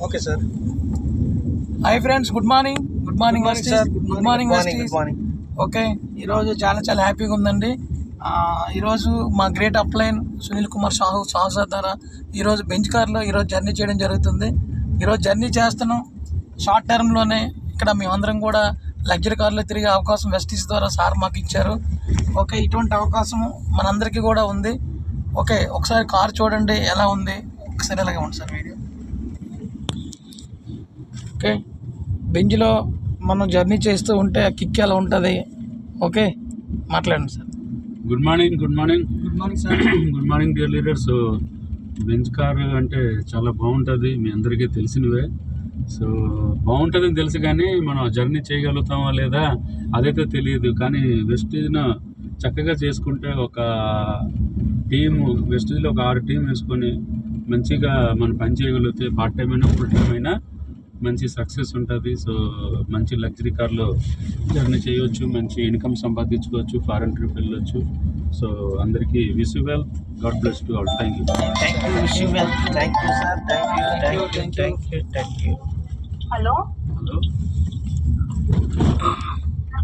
Okay sir. Hi friends, good morning sir. Good morning. Okay, ఈరోజు చాలా హ్యాపీగా ఉందండి. ఈరోజు మా great upline Sunil Kumar Sahu sir ద్వారా ఈరోజు బెంచ్ కార్లో ఈరోజు జర్నీ చేయడం జరుగుతుంది. ఈరోజు జర్నీ చేస్తున్నాం షార్ట్ టర్మ్లోనే. ఇక్కడ మేమందరం కూడా లగ్జరీ కార్లో తిరిగే అవకాశం వెస్టీస్ ద్వారా సార్ మాకు ఇచ్చారు. ఓకే, ఇటువంటి అవకాశం మనందరికీ కూడా ఉంది. ఓకే, ఒకసారి కార్ చూడండి ఎలా ఉంది, ఒకసారి ఎలాగే ఉంది సార్ వీడియో. ఓకే, బెంచ్లో మనం జర్నీ చేస్తూ ఉంటే ఆ కిక్ ఎలా ఉంటుంది. ఓకే, మాట్లాడండి sir. Good morning sir. Good morning dear leaders. Bench car అంటే చాలా బాగుంటుంది, మీ అందరికీ తెలిసినవే. సో బాగుంటుందని తెలుసు, కానీ మనం జర్నీ చేయగలుగుతామా లేదా అదైతే తెలియదు. కానీ వెస్టీజ్ను చక్కగా చేసుకుంటే ఒక టీము, వెస్టీజ్లో ఒక 6 టీం వేసుకొని మంచిగా మనం పని చేయగలిగితే పార్ట్ టైం అయినా ఫుల్ టైం అయినా మంచి సక్సెస్ ఉంటుంది. సో మంచి లగ్జరీ కార్లో జర్నీ చేయవచ్చు, మంచి ఇన్కమ్ సంపాదించుకోవచ్చు, ఫారెన్ ట్రిప్ వెళ్ళొచ్చు. సో అందరికీ wish you well, God bless to all. Thank you. Thank you. Hello.